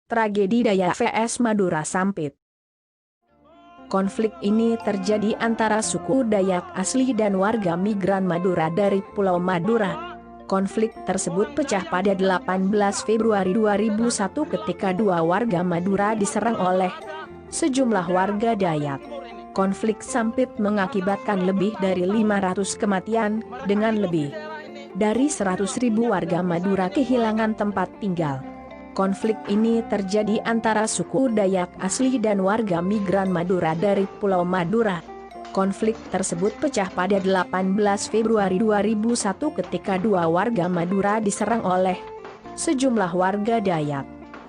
Tragedi Dayak vs Madura Sampit. Konflik ini terjadi antara suku Dayak asli dan warga migran Madura dari Pulau Madura. Konflik tersebut pecah pada 18 Februari 2001 ketika dua warga Madura diserang oleh sejumlah warga Dayak. Konflik Sampit mengakibatkan lebih dari 500 kematian, dengan lebih dari 100.000 warga Madura kehilangan tempat tinggal. Konflik ini terjadi antara suku Dayak asli dan warga migran Madura dari Pulau Madura. Konflik tersebut pecah pada 18 Februari 2001 ketika dua warga Madura diserang oleh sejumlah warga Dayak.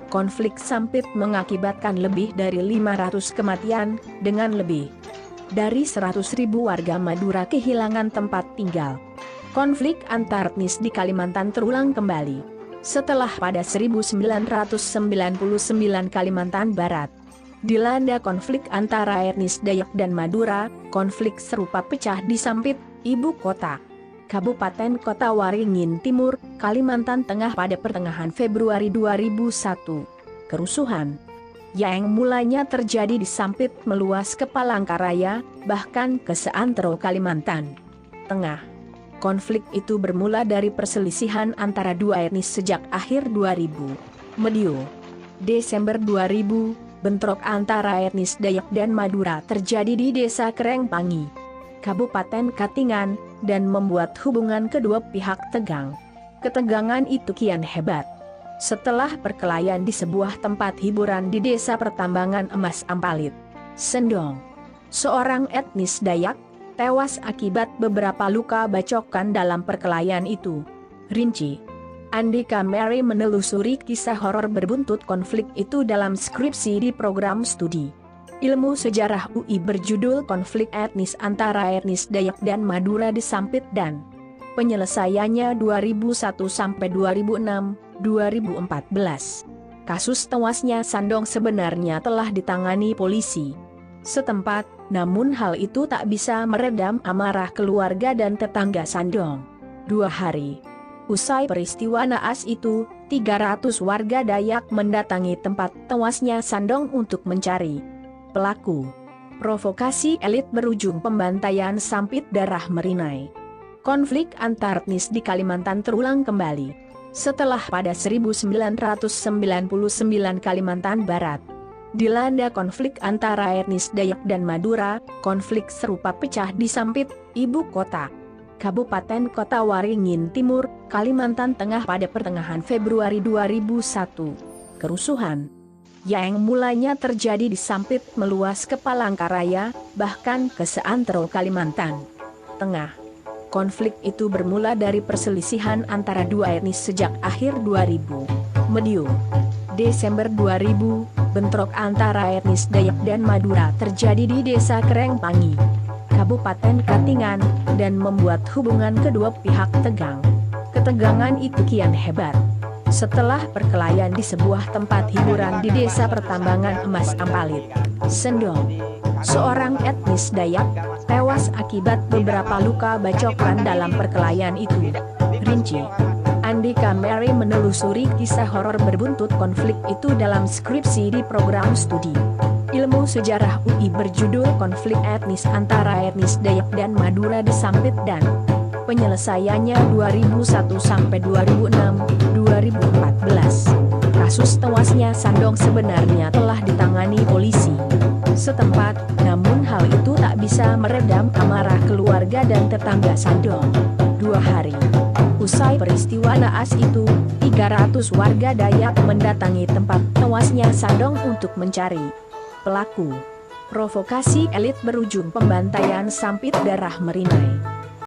Konflik Sampit mengakibatkan lebih dari 500 kematian, dengan lebih dari 100.000 warga Madura kehilangan tempat tinggal. Konflik antar etnis di Kalimantan terulang kembali setelah pada 1999 Kalimantan Barat dilanda konflik antara etnis Dayak dan Madura. Konflik serupa pecah di Sampit, ibu kota Kabupaten Kota Waringin Timur, Kalimantan Tengah pada pertengahan Februari 2001. Kerusuhan yang mulanya terjadi di Sampit meluas ke Palangkaraya, bahkan ke seantero Kalimantan Tengah. Konflik itu bermula dari perselisihan antara dua etnis sejak akhir 2000. Medio Desember 2000, bentrok antara etnis Dayak dan Madura terjadi di Desa Kerengpangi, Kabupaten Katingan, dan membuat hubungan kedua pihak tegang. Ketegangan itu kian hebat setelah perkelahian di sebuah tempat hiburan di Desa Pertambangan Emas Ampalit, Sendong. Seorang etnis Dayak tewas akibat beberapa luka bacokan dalam perkelahian itu. Rinci Andika Mary menelusuri kisah horor berbuntut konflik itu dalam skripsi di program studi Ilmu Sejarah UI berjudul Konflik Etnis Antara Etnis Dayak dan Madura di Sampit dan penyelesaiannya 2001-2006-2014. Kasus tewasnya Sandong sebenarnya telah ditangani polisi setempat, namun hal itu tak bisa meredam amarah keluarga dan tetangga Sandong. 2 hari usai peristiwa naas itu, 300 warga Dayak mendatangi tempat tewasnya Sandong untuk mencari pelaku. Provokasi elit berujung pembantaian Sampit darah merinai. Konflik antar etnis di Kalimantan terulang kembali setelah pada 1999 Kalimantan Barat dilanda konflik antara etnis Dayak dan Madura. Konflik serupa pecah di Sampit, ibu kota Kabupaten Kota Waringin Timur, Kalimantan Tengah pada pertengahan Februari 2001. Kerusuhan yang mulanya terjadi di Sampit meluas ke Palangkaraya, bahkan ke seantero Kalimantan Tengah. Konflik itu bermula dari perselisihan antara dua etnis sejak akhir 2000. Medio Desember 2000, bentrok antara etnis Dayak dan Madura terjadi di Desa Kerengpangi, Kabupaten Katingan, dan membuat hubungan kedua pihak tegang. Ketegangan itu kian hebat setelah perkelahian di sebuah tempat hiburan di Desa Pertambangan Emas Ampalit, Sendong. Seorang etnis Dayak tewas akibat beberapa luka bacokan dalam perkelahian itu. Rinci Andika Mary menelusuri kisah horor berbuntut konflik itu dalam skripsi di program studi Ilmu Sejarah UI berjudul Konflik Etnis Antara Etnis Dayak dan Madura di Sampit dan penyelesaiannya 2001-2006-2014. Kasus tewasnya Sandong sebenarnya telah ditangani polisi setempat, namun hal itu tak bisa meredam amarah keluarga dan tetangga Sandong. 2 hari usai peristiwa naas itu, 300 warga Dayak mendatangi tempat tewasnya Sandong untuk mencari pelaku. Provokasi elit berujung pembantaian Sampit darah merinai.